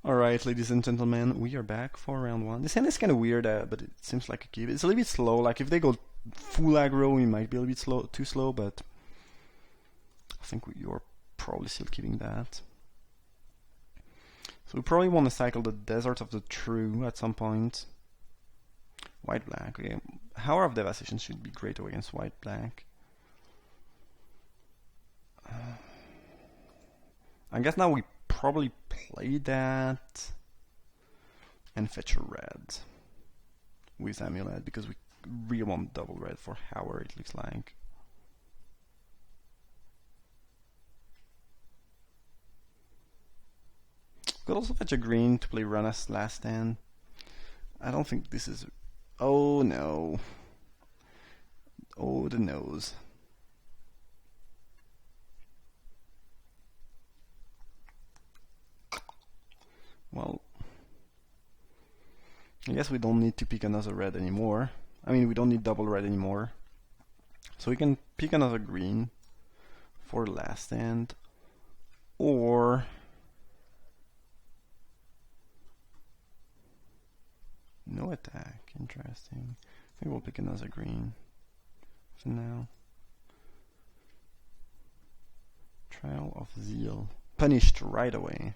Alright, ladies and gentlemen, we are back for round one. This hand is kind of weird, but it seems like a keep. It's a little bit slow. Like, if they go full aggro, we might be a little bit too slow, but I think you're probably still keeping that. So we probably want to cycle the Desert of the True at some point. White-black, okay. Hour of Devastation should be great against white-black. I guess now we probably play that and fetch a red with Amulet because we really want double red for Howard, it looks like. Could also fetch a green to play Runa's last stand. I don't think this is... Oh no. Oh, the nose. Well, I guess we don't need to pick another red anymore. I mean, we don't need double red anymore. So we can pick another green for last stand. Or... no attack, interesting. I think we'll pick another green for now. Trial of Zeal. Punished right away.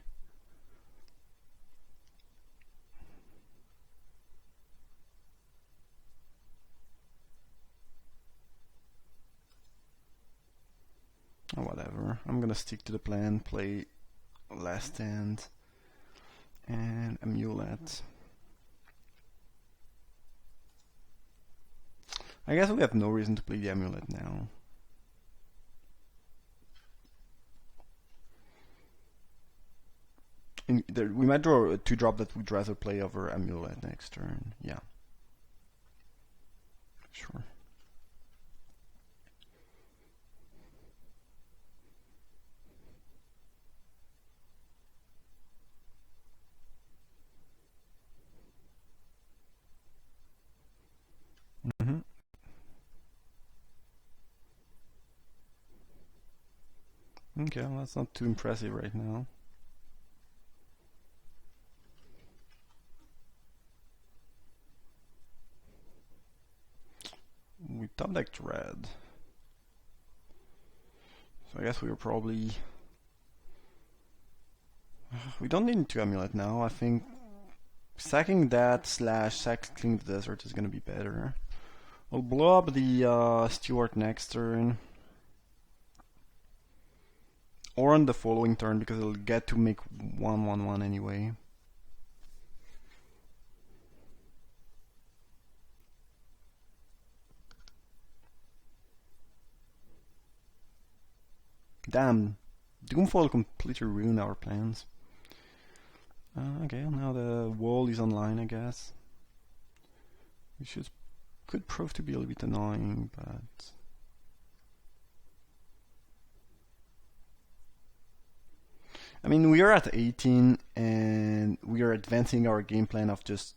Oh, whatever. I'm gonna stick to the plan, play last stand and Amulet. I guess we have no reason to play the Amulet now. We might draw a 2-drop that we'd rather play over Amulet next turn. Yeah. Sure. Okay, well, that's not too impressive right now. We top decked red. So I guess we were probably... we don't need to Amulet now. I think sacking that / cycling the Desert is gonna be better. We'll blow up the Steward next turn. Or on the following turn, because it'll get to make 1/1/1 anyway. Damn, Doomfall completely ruined our plans. Okay, now the wall is online, I guess. Which could prove to be a little bit annoying, but... I mean, we are at 18 and we are advancing our game plan of just,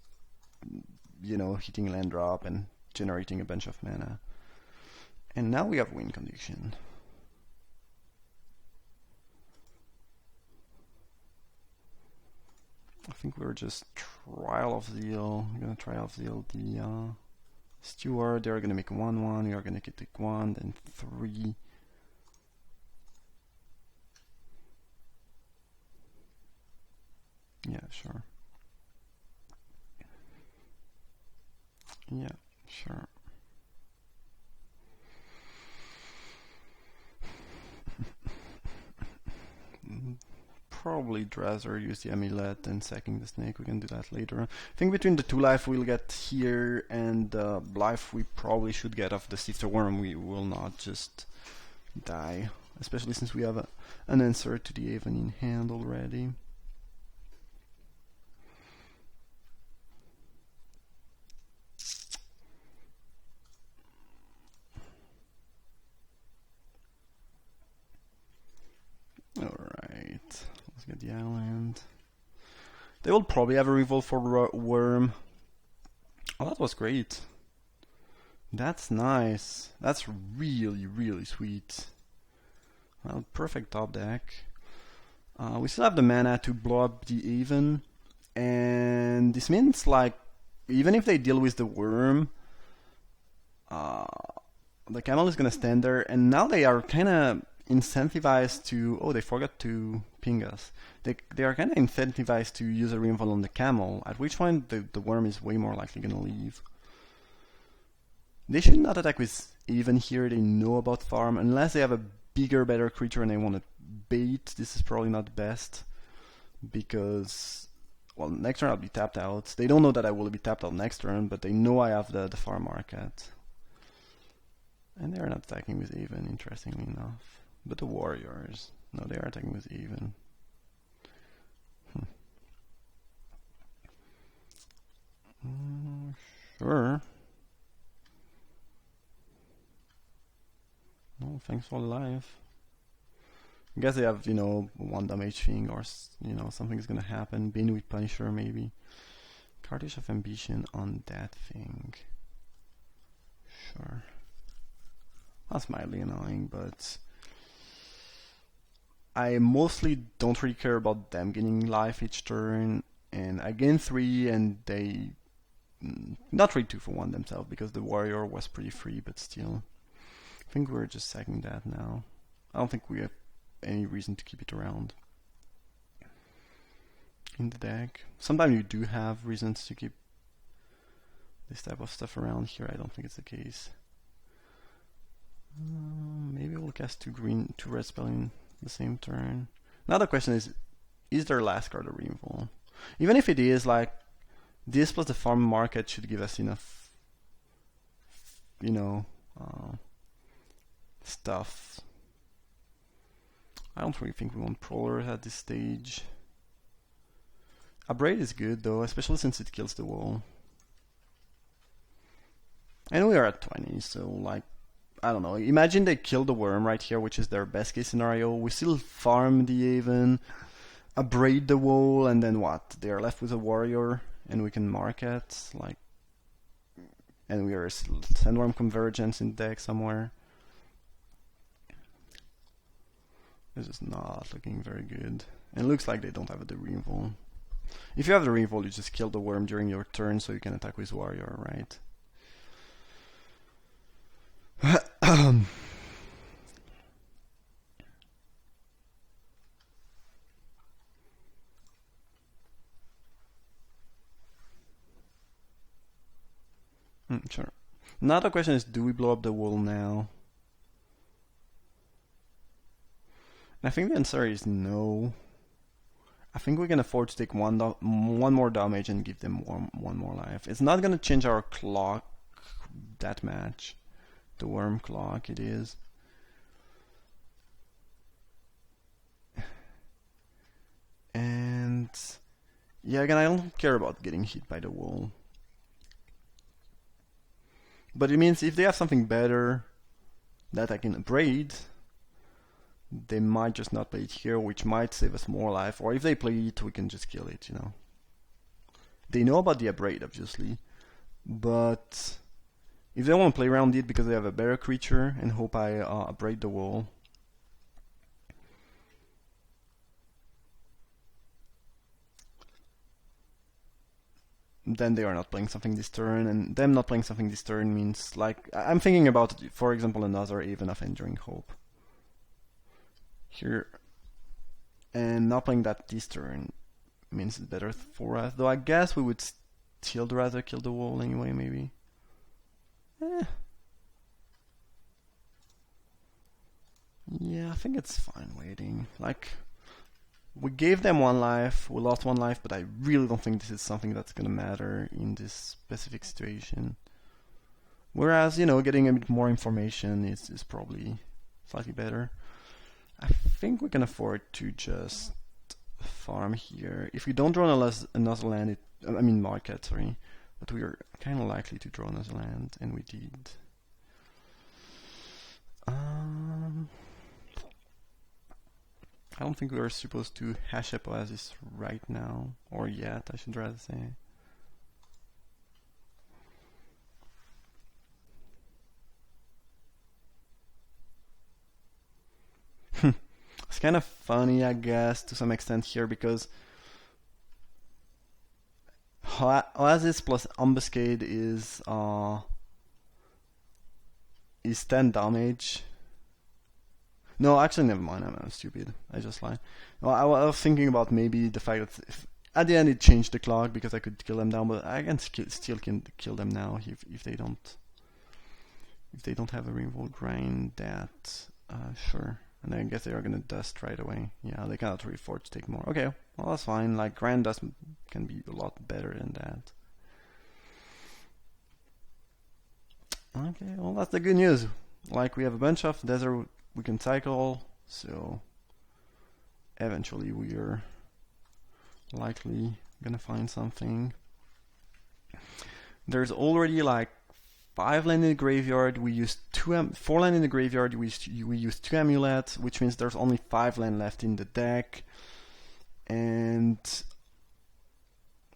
you know, hitting land drop and generating a bunch of mana. And now we have win condition. I think we're just Trial of Zeal. We're gonna Trial of Zeal the Steward. They're gonna make 1/1. We are gonna take 1, then 3. Yeah, sure. Yeah, sure. Probably rather use the Amulet and sacking the Snake. We can do that later. I think between the 2 life we'll get here and life we probably should get off the Sifter Worm. We will not just die, especially since we have an answer to the Haven in hand already. Alright, let's get the island. They will probably have a revolt for Wurm. Oh, that was great. That's nice. That's really, really sweet. Well, perfect top deck. We still have the mana to blow up the even, and this means like even if they deal with the worm, uh, the camel is gonna stand there, and now they are kind of incentivized to. Oh, they forgot to ping us. They are kind of incentivized to use a reinforce on the camel. At which point the worm is way more likely gonna leave. They should not attack with even here. They know about farm unless they have a bigger, better creature and they want to bait. This is probably not the best because well, next turn I'll be tapped out. They don't know that I will be tapped out next turn, but they know I have the farm market. And they're not attacking with even, interestingly enough. But the warriors, no, they are attacking with even. Sure. No, thanks for life. I guess they have, 1 damage thing or, something's gonna happen. Bin with Punisher, maybe. Cartage of Ambition on that thing. Sure. That's mildly annoying, but I mostly don't really care about them getting life each turn, and I gain 3 and they not really 2 for 1 themselves because the warrior was pretty free, but still. I think we're just sacking that now. I don't think we have any reason to keep it around in the deck. Sometimes you do have reasons to keep this type of stuff around. Here I don't think it's the case. Maybe we'll cast 2 red spell in the same turn. Now the question is their last card a removal? Even if it is, like, this plus the farm market should give us enough, stuff. I don't really think we want Prowler at this stage. Abrade is good though, especially since it kills the wall. And we are at 20, so like, I don't know. Imagine they kill the worm right here, which is their best case scenario. We still farm the Haven, abrade the wall, and then what? They are left with a warrior, and we can mark it, like, and we are Sandworm Convergence in deck somewhere. This is not looking very good. And it looks like they don't have the reinvol. If you have the reinvol, you just kill the worm during your turn so you can attack with warrior, right? Sure. Now the question is, do we blow up the wall now? And I think the answer is no. I think we can afford to take one more damage and give them one more life. It's not gonna change our clock that much. The worm clock it is. And yeah, again, I don't care about getting hit by the wall. But it means if they have something better that I can abrade, they might just not play it here, which might save us more life. Or if they play it, we can just kill it, They know about the abrade, obviously. But if they want to play around it because they have a better creature and hope I abrade the wall, then they are not playing something this turn, and them not playing something this turn means, like, I'm thinking about, for example, another Haven of Enduring Hope here, and not playing that this turn means it's better for us, though I guess we would still rather kill the wall anyway, maybe. Yeah, I think it's fine waiting. Like, we gave them 1 life, we lost 1 life, but I really don't think this is something that's gonna matter in this specific situation. Whereas, getting a bit more information is probably slightly better. I think we can afford to just farm here. If we don't draw another land, market, sorry, but we are kind of likely to draw another land, and we did. I don't think we are supposed to hash up Oasis right now, or yet, I should rather say. It's kind of funny, I guess, to some extent here, because Oasis plus Ambuscade is 10 damage. No, actually, never mind. I'm stupid. I just lied. Well, I was thinking about maybe the fact that at the end it changed the clock because I could kill them down, but I can still kill them now if they don't have a revolt grind. That sure. And I guess they are gonna dust right away. Yeah, they cannot really afford to take more. Okay, well that's fine. Like grind dust can be a lot better than that. Okay, well that's the good news. Like we have a bunch of desert we can cycle, so eventually we are likely gonna find something. There's already like 5 land in the graveyard. We used 4 land in the graveyard. We used 2 amulets, which means there's only 5 land left in the deck, and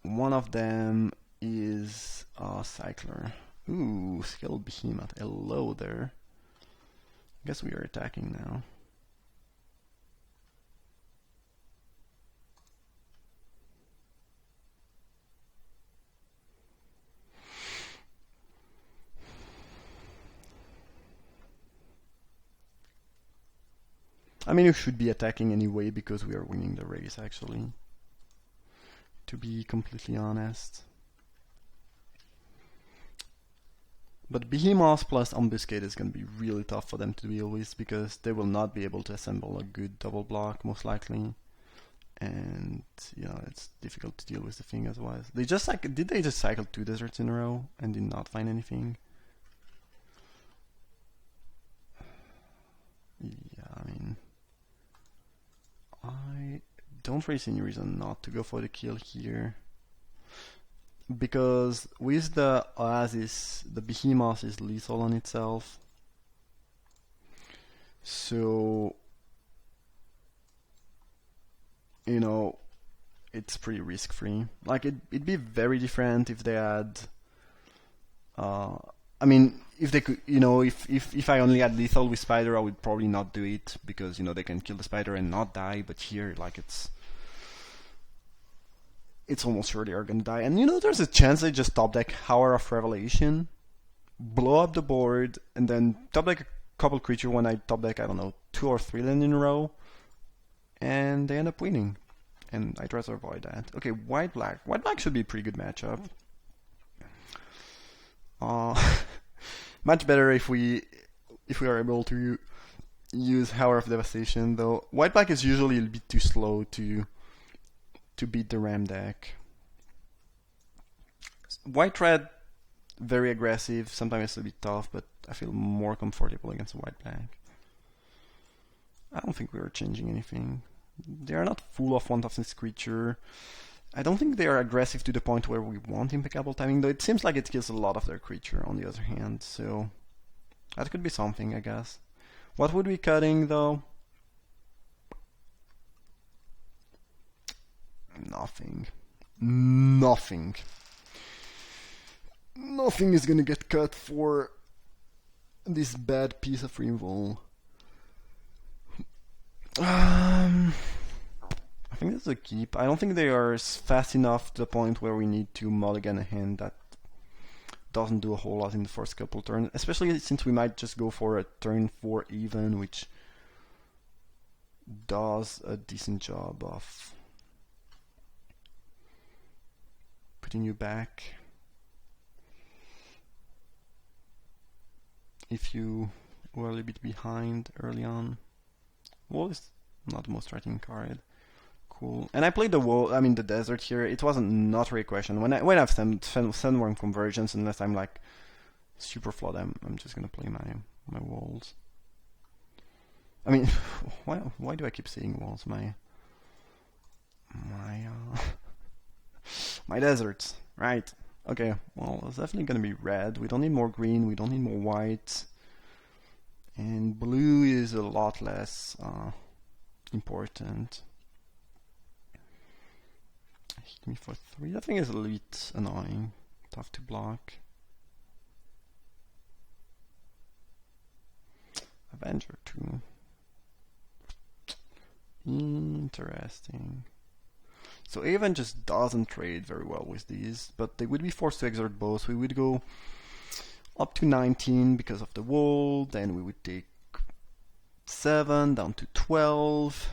one of them is a cycler. Ooh, skill behemoth. Hello there. I guess we are attacking now. I mean, you should be attacking anyway because we are winning the race, actually. To be completely honest. But Behemoth plus Ambuscade is going to be really tough for them to deal with because they will not be able to assemble a good double block, most likely. And, you know, it's difficult to deal with the thing otherwise. Did they just cycle 2 deserts in a row and did not find anything? Yeah, I mean, I don't really see any reason not to go for the kill here. Because with the Oasis, the Behemoth is lethal on itself. So, you know, it's pretty risk-free. Like, it'd be very different if they had... I mean, if they could, you know, if I only had lethal with Spider, I would probably not do it. Because, you know, they can kill the Spider and not die. But here, like, it's almost sure they are gonna die. And you know, there's a chance they just top deck Hour of Revelation, blow up the board, and then top deck a couple creature when I top deck, I don't know, 2 or 3 land in a row, and they end up winning. And I try to avoid that. Okay, white black. White black should be a pretty good matchup. Much better if we are able to use Hour of Devastation, though. White black is usually a bit too slow to beat the Ram deck. White red, very aggressive. Sometimes it's a bit tough, but I feel more comfortable against white black. I don't think we are changing anything. They are not full of one-toughness creature. I don't think they are aggressive to the point where we want impeccable timing, though it seems like it kills a lot of their creature on the other hand, so that could be something, I guess. What would we be cutting, though? Nothing. Nothing. Nothing is gonna get cut for this bad piece of removal. I think that's a keep. I don't think they are fast enough to the point where we need to mulligan a hand that doesn't do a whole lot in the first couple turns, especially since we might just go for a turn 4 even, which does a decent job of putting you back if you were a little bit behind early on. Wall is not the most striking card. Cool. And I played the wall, I mean the desert here. It wasn't not really a question. When I have Sandworm convergence, unless I'm like super flawed, I'm just gonna play my walls. I mean, why do I keep saying walls? My deserts, right? Okay, well, it's definitely gonna be red. We don't need more green, we don't need more white. And blue is a lot less important. Hit me for 3. That thing is a little bit annoying. Tough to block. Avenger 2. Interesting. So Avon just doesn't trade very well with these, but they would be forced to exert both. We would go up to 19 because of the wall, then we would take 7 down to 12,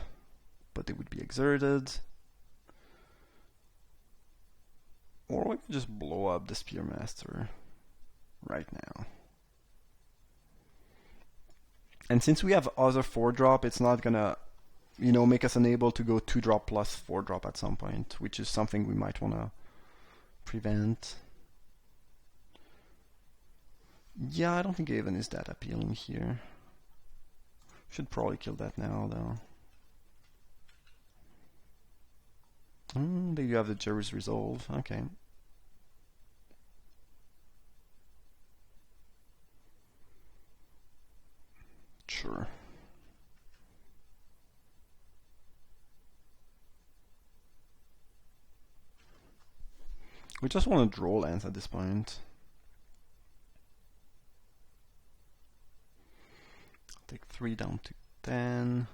but they would be exerted. Or we could just blow up the Spearmaster right now. And since we have other 4-drop, it's not gonna, make us unable to go 2-drop plus 4-drop at some point, which is something we might wanna prevent. Yeah, I don't think Avon is that appealing here. Should probably kill that now, though. There you have the Jerry's Resolve. Okay. Sure. We just want to draw lands at this point. Take 3 down to 10.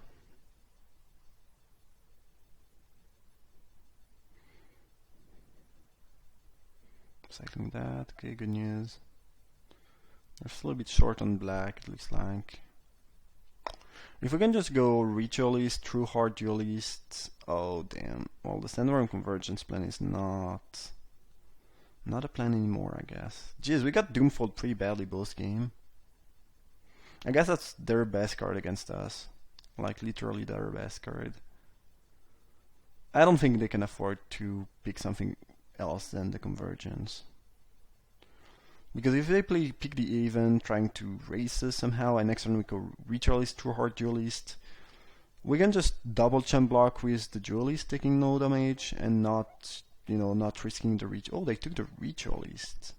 Cycling that. Okay, good news. We're still a bit short on black, it looks like. If we can just go Ritualist, True Heart Duelist. Oh damn. Well, the Sandworm Convergence plan is not a plan anymore, I guess. Jeez, we got Doomfall pretty badly both game. I guess that's their best card against us. Like literally their best card. I don't think they can afford to pick something else than the Convergence. Because if they pick the Avon, trying to race us somehow, and next turn we go Ritualist, True Heart Duelist, we can just double chump block with the Duelist taking no damage and not, not risking the reach. Oh, they took the Ritualist.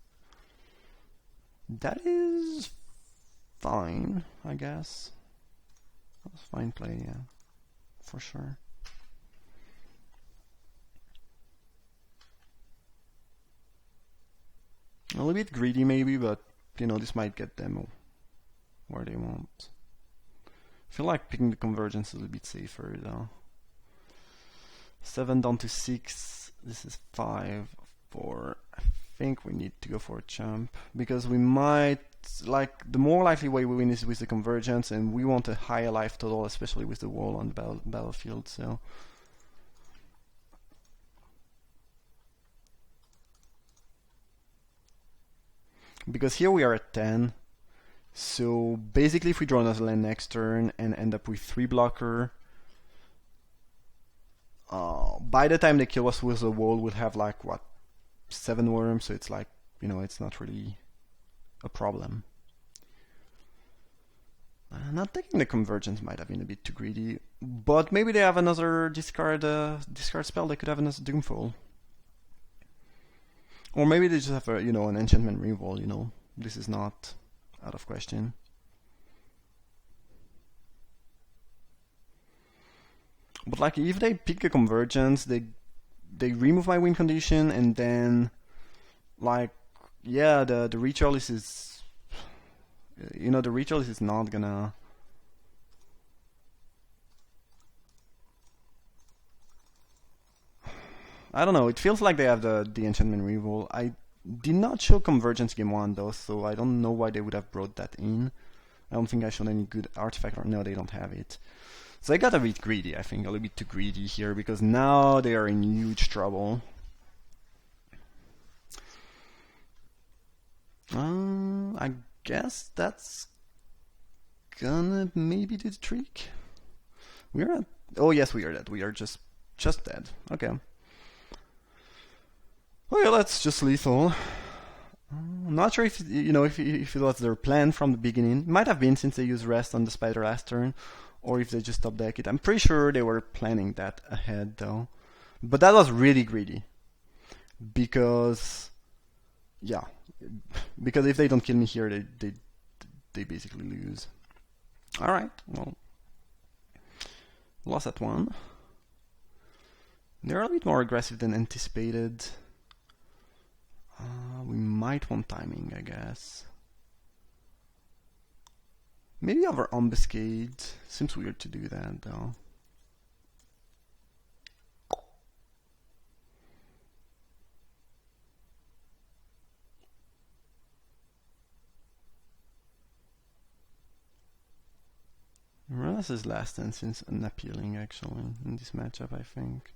That is fine, I guess. That's fine play, yeah, for sure. A little bit greedy maybe, but this might get them where they want. I feel like picking the Convergence is a little bit safer though. 7 down to 6. This is 5, 4. I think we need to go for a chump because we might, the more likely way we win is with the Convergence, and we want a higher life total, especially with the wall on the battlefield. So. Because here we are at 10, so basically if we draw another land next turn and end up with 3 blocker, by the time they kill us with the wall we'll have 7 worms, so it's it's not really a problem. Not taking the Convergence might have been a bit too greedy, but maybe they have another discard spell. They could have another Doomfall. Or maybe they just have a, an enchantment removal, This is not out of question. But if they pick a Convergence, they remove my win condition, and then yeah, the Ritualist is the Ritualist is not gonna I don't know, it feels like they have the enchantment removal. I did not show Convergence game 1 though, so I don't know why they would have brought that in. I don't think I showed any good artifact, or no, they don't have it. So I got a bit greedy, I think, a little bit too greedy here, because now they are in huge trouble. I guess that's gonna maybe do the trick. We're at, oh yes, we are dead. We are just dead. Okay. Well, that's just lethal. I'm not sure if if it was their plan from the beginning. It might have been, since they used rest on the spider last turn, or if they just top deck it. I'm pretty sure they were planning that ahead though. But that was really greedy. Because if they don't kill me here, they basically lose. Alright, well, lost that one. They're a bit more aggressive than anticipated. We might want timing, I guess. Maybe over Ambuscade. Seems weird to do that, though. This last stance is unappealing actually in this matchup, I think.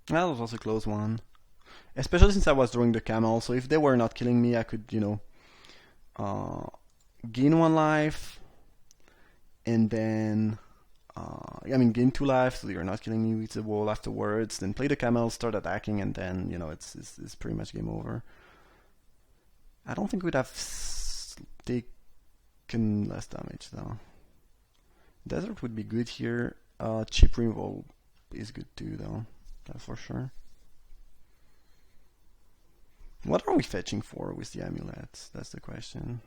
That was also a close one. Especially since I was drawing the camel, so if they were not killing me, I could, you know, gain 1 life, and then, gain 2 life, so you're not killing me with the wall afterwards, then play the camel, start attacking, and then, you know, it's pretty much game over. I don't think we'd have taken less damage, though. Desert would be good here. Cheap removal is good too, though. That's for sure. What are we fetching for with the amulets? That's the question.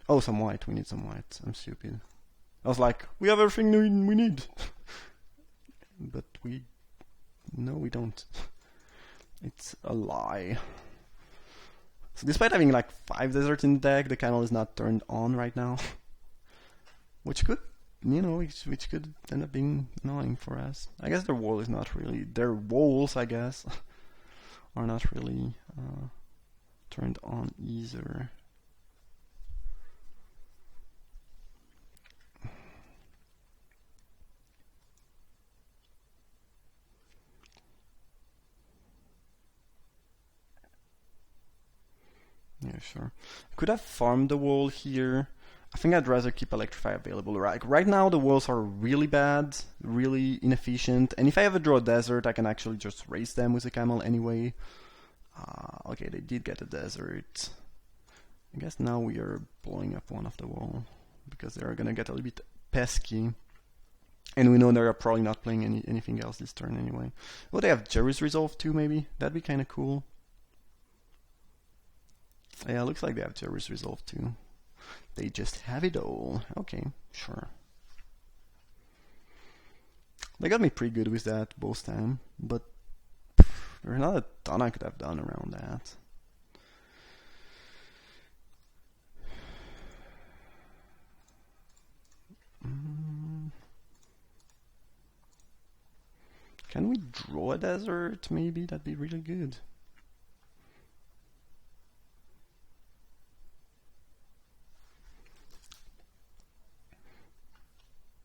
Oh, some white. We need some white. I'm stupid. I was like, we have everything we need. But no, we don't. It's a lie. So despite having like 5 deserts in the deck, the canal is not turned on right now. Which could, you know, which could end up being annoying for us. I guess their wall is not really, their walls, I guess, are not really turned on either. Yeah, sure. I could have farmed the wall here. I think I'd rather keep Electrify available. Like right now the walls are really bad, really inefficient, and if I ever draw a desert I can actually just raise them with a camel anyway. Okay, they did get a desert. I guess now we are blowing up one of the wall because they're gonna get a little bit pesky. And we know they're probably not playing anything else this turn anyway. Well, they have Jerry's Resolve too, maybe? That'd be kinda cool. Yeah, looks like they have Jerry's Resolve too. They just have it all. Okay, sure. They got me pretty good with that both time, but there's not a ton I could have done around that. Can we draw a desert? Maybe that'd be really good.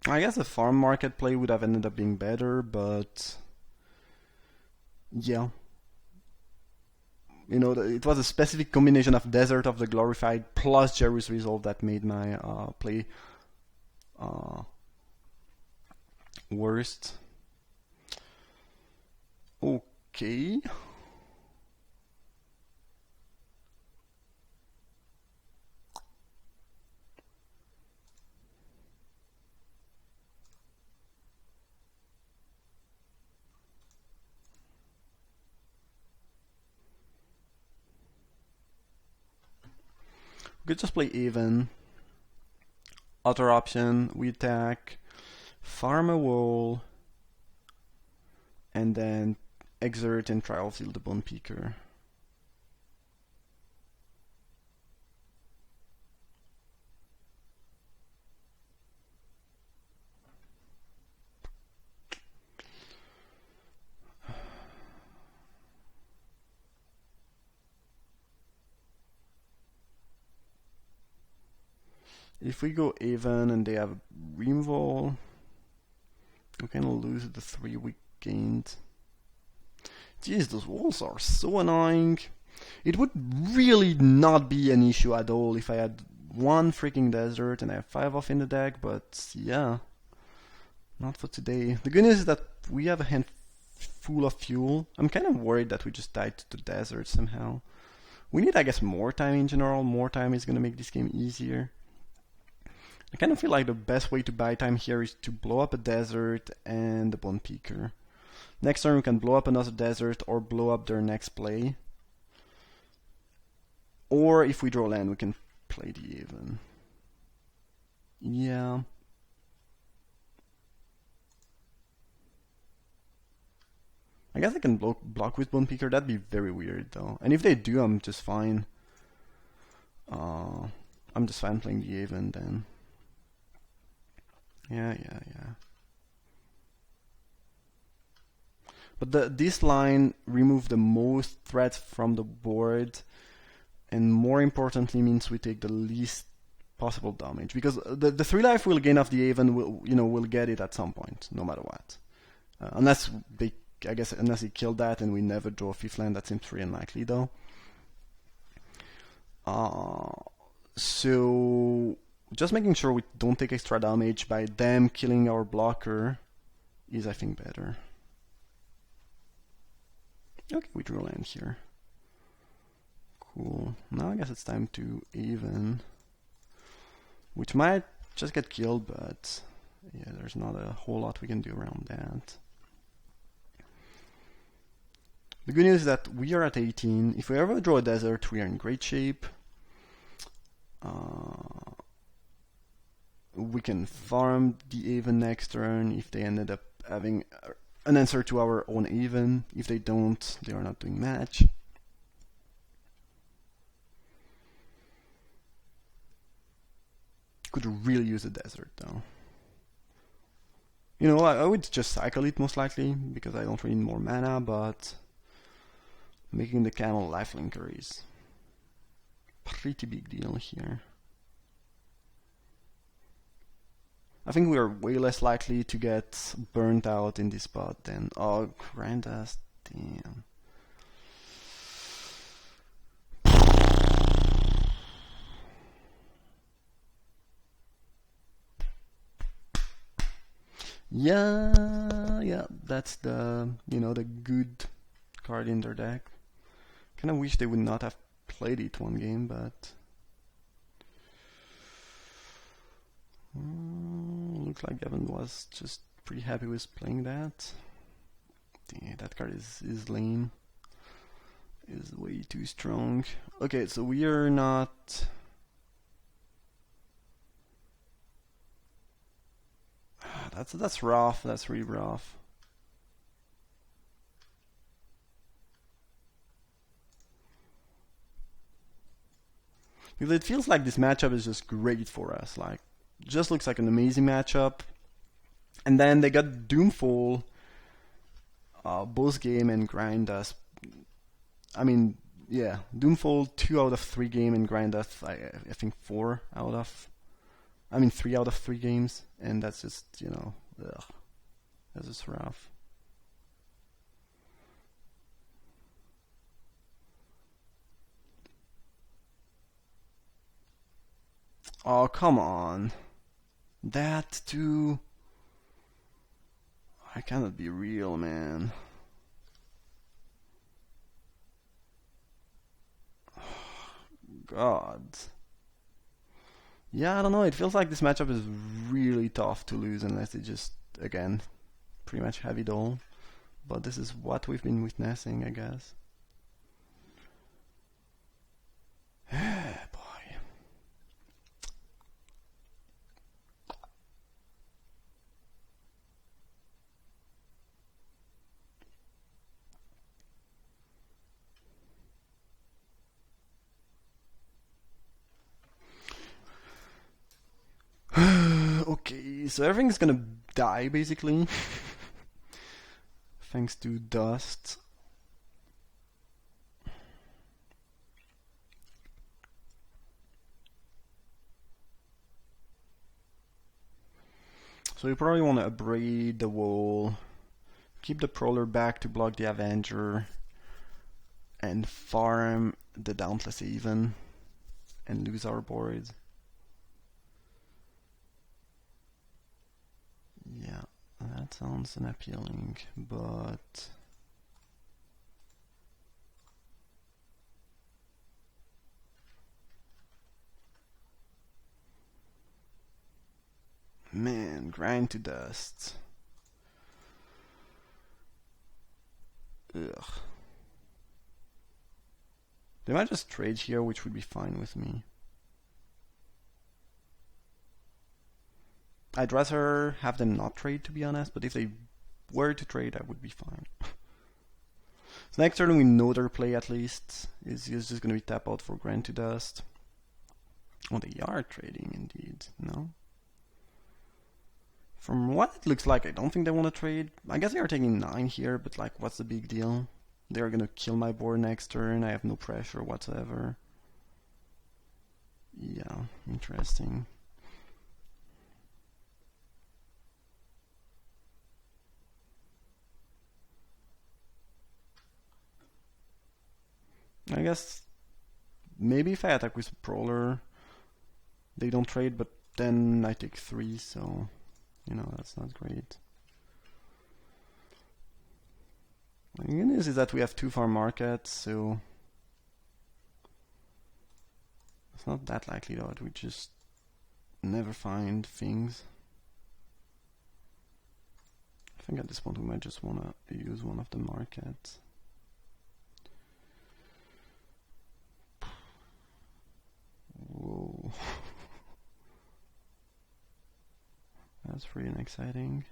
I guess the farm market play would have ended up being better, but yeah. You know, it was a specific combination of Desert of the Glorified plus Jerry's Resolve that made my play worst. Okay. We could just play even. Other option, we attack, farm a wall, and then exert and trial field the Bone Peaker. If we go even and they have removal, we can lose the 3 we gained. Jeez, those walls are so annoying. It would really not be an issue at all if I had 1 freaking desert and I have 5 off in the deck, but yeah, not for today. The good news is that we have a hand full of fuel. I'm kind of worried that we just died to the desert somehow. We need, I guess, more time in general. More time is going to make this game easier. I kind of feel like the best way to buy time here is to blow up a desert and the Bone Peaker. Next turn we can blow up another desert or blow up their next play. Or if we draw land we can play the even. Yeah. I guess I can block with Bone Peaker. That'd be very weird though. And if they do, I'm just fine. I'm just fine playing the even then. Yeah. But this line removes the most threats from the board, and more importantly means we take the least possible damage, because the 3 life we'll gain off the Haven will get it at some point, no matter what. Unless they kill that and we never draw a 5th land. That seems pretty unlikely though. So just making sure we don't take extra damage by them killing our blocker is, I think, better. Okay, we drew a land here. Cool. Now I guess it's time to Haven, which might just get killed, but yeah, there's not a whole lot we can do around that. The good news is that we are at 18. If we ever draw a desert, we are in great shape. We can farm the Haven next turn if they ended up having an answer to our own Haven. If they don't, they are not doing match. Could really use a desert though. I would just cycle it most likely because I don't really need more mana, but making the camel lifelinker is pretty big deal here. I think we are way less likely to get burnt out in this spot than... Oh, grind us, damn. Yeah, that's the good card in their deck. Kinda wish they would not have played it one game, but looks like Evan was just pretty happy with playing that. Dang, that card is lame. Is way too strong. Okay, so we are not... That's rough. That's really rough. Because it feels like this matchup is just great for us. Like, just looks like an amazing matchup. And then they got Doomfall both game and grind us. I mean, yeah, Doomfall 2 out of 3 game and grind us. I think 3 out of 3 games, and that's just, ugh, that's just rough. Oh, come on. That too. I cannot be real, man. God. Yeah, I don't know. It feels like this matchup is really tough to lose unless they just, again, pretty much have it all. But this is what we've been witnessing, I guess. Boy. Okay, so everything's gonna die basically. Thanks to dust. So you probably want to abrade the wall, keep the Prowler back to block the Avenger, and farm the Dauntless Haven, and lose our board. Yeah, that sounds unappealing, but... Man, grind to dust. Ugh. They might just trade here, which would be fine with me. I'd rather have them not trade, to be honest, but if they were to trade, I would be fine. So next turn we know their play at least. Is just going to be tap out for grind to dust. Oh, they are trading indeed, no? From what it looks like, I don't think they want to trade. I guess they are taking 9 here, but like, what's the big deal? They're gonna kill my board next turn. I have no pressure whatsoever. Yeah, interesting. I guess maybe if I attack with Brawler, they don't trade, but then I take 3, so you know, that's not great. The good news is that we have 2 farm markets, so it's not that likely that we just never find things. I think at this point we might just want to use one of the markets. Whoa. That's pretty exciting.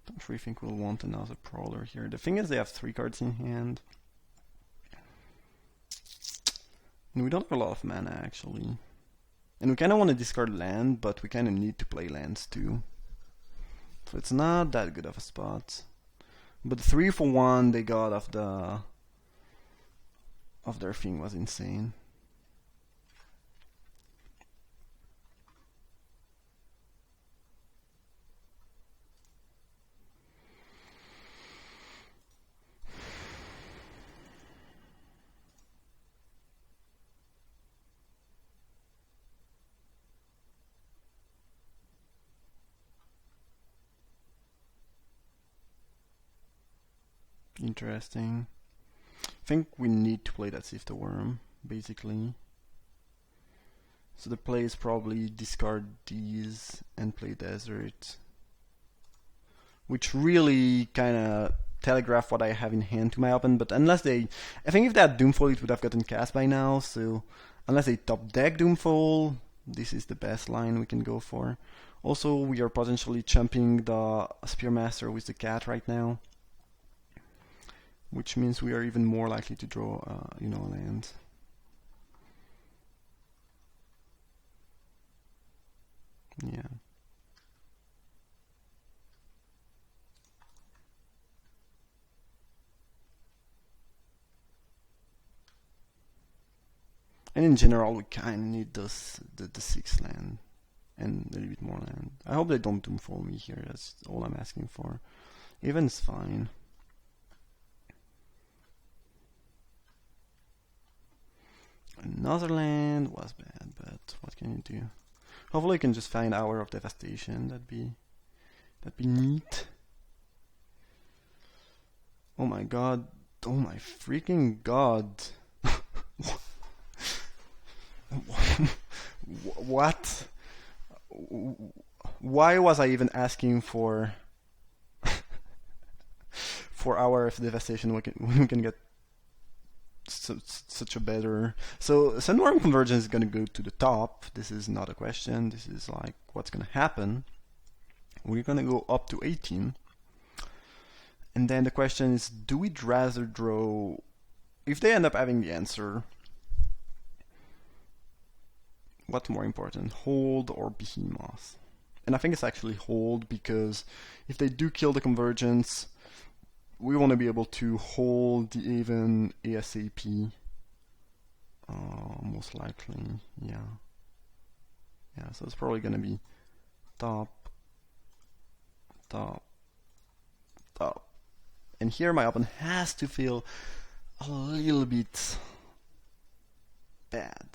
Don't really think we'll want another Prowler here. The thing is they have 3 cards in hand. And we don't have a lot of mana actually. And we kinda want to discard land, but we kinda need to play lands too. So it's not that good of a spot. But the 3 for 1 they got of their thing was insane. Interesting. I think we need to play that Sifter Worm, basically. So the play is probably discard these and play Desert. Which really kinda telegraph what I have in hand to my opponent, but unless they... I think if they had Doomfall it would have gotten cast by now, so... Unless they top deck Doomfall, this is the best line we can go for. Also, we are potentially chumping the Spearmaster with the cat right now. Which means we are even more likely to draw, you know, land. Yeah. And in general, we kind of need the 6 land and a little bit more land. I hope they don't Doomfall me here. That's all I'm asking for. Even's fine. Another land was bad, but what can you do? Hopefully I can just find Hour of Devastation. That'd be neat. Oh my god. Oh my freaking god. What? Why was I even asking for for Hour of Devastation when we can get such a better... So Sandworm Convergence is going to go to the top. This is not a question. This is like what's going to happen. We're going to go up to 18. And then the question is, do we rather draw... If they end up having the answer, what's more important, Hold or Behemoth? And I think it's actually Hold, because if they do kill the Convergence, we want to be able to hold the even ASAP. Most likely, yeah. Yeah, so it's probably going to be top, top, top. And here my opponent has to feel a little bit bad.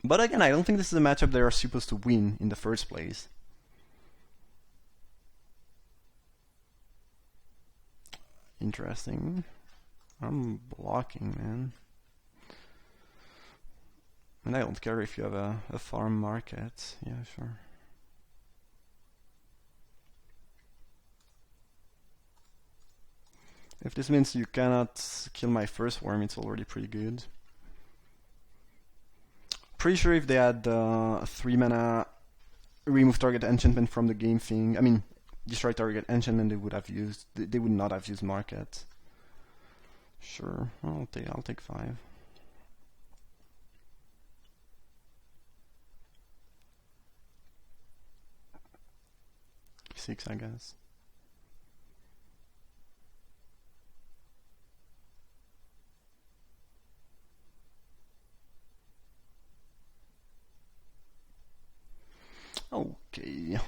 But again, I don't think this is a matchup they are supposed to win in the first place. Interesting. I'm blocking, man. And I don't care if you have a farm market. Yeah, sure. If this means you cannot kill my first worm, it's already pretty good. Pretty sure if they had 3 mana remove target enchantment from the game thing, I mean, destroy target enchantment, they would not have used market. Sure, I'll take 5. Six, I guess. Okay.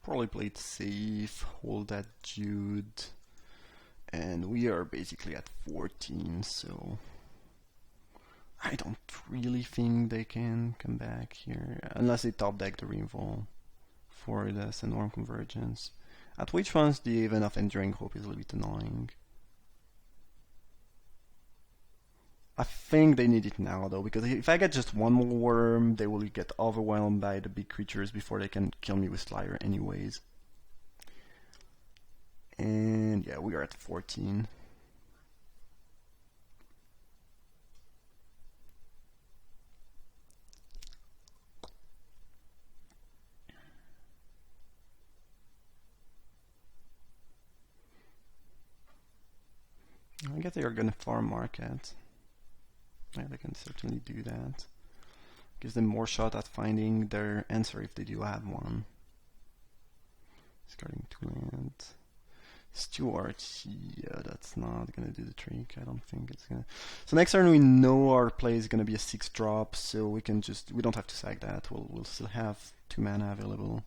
Probably played safe, hold that Jude, and we are basically at 14, so I don't really think they can come back here, unless they top deck the Reinvolve for the Sandworm Convergence. At which ones the even of Enduring Hope is a little bit annoying. I think they need it now though, because if I get just one more worm, they will get overwhelmed by the big creatures before they can kill me with Slayer anyways. And yeah, we are at 14. I guess they are gonna farm market. Yeah, they can certainly do that. Gives them more shot at finding their answer if they do have one. Discarding 2 land. Stewart, yeah, that's not gonna do the trick. I don't think it's gonna. So next turn we know our play is gonna be a 6-drop, so we don't have to sack that. We'll still have 2 mana available.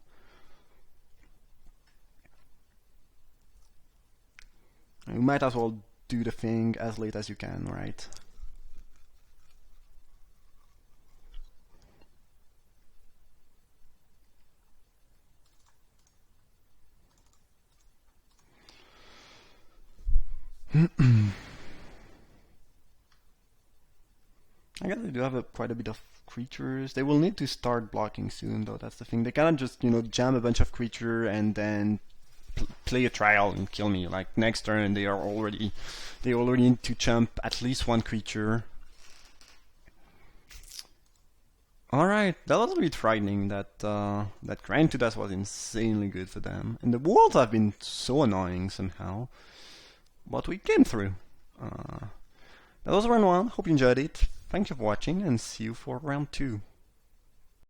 And we might as well do the thing as late as you can, right? I guess they do have quite a bit of creatures. They will need to start blocking soon, though. That's the thing. They cannot just, jam a bunch of creature and then play a trial and kill me. Like next turn, they already need to jump at least 1 creature. All right, that was a bit frightening. That grind to death was insanely good for them, and the walls have been so annoying somehow. But we came through. That was round 1. Hope you enjoyed it. Thank you for watching, and see you for round 2.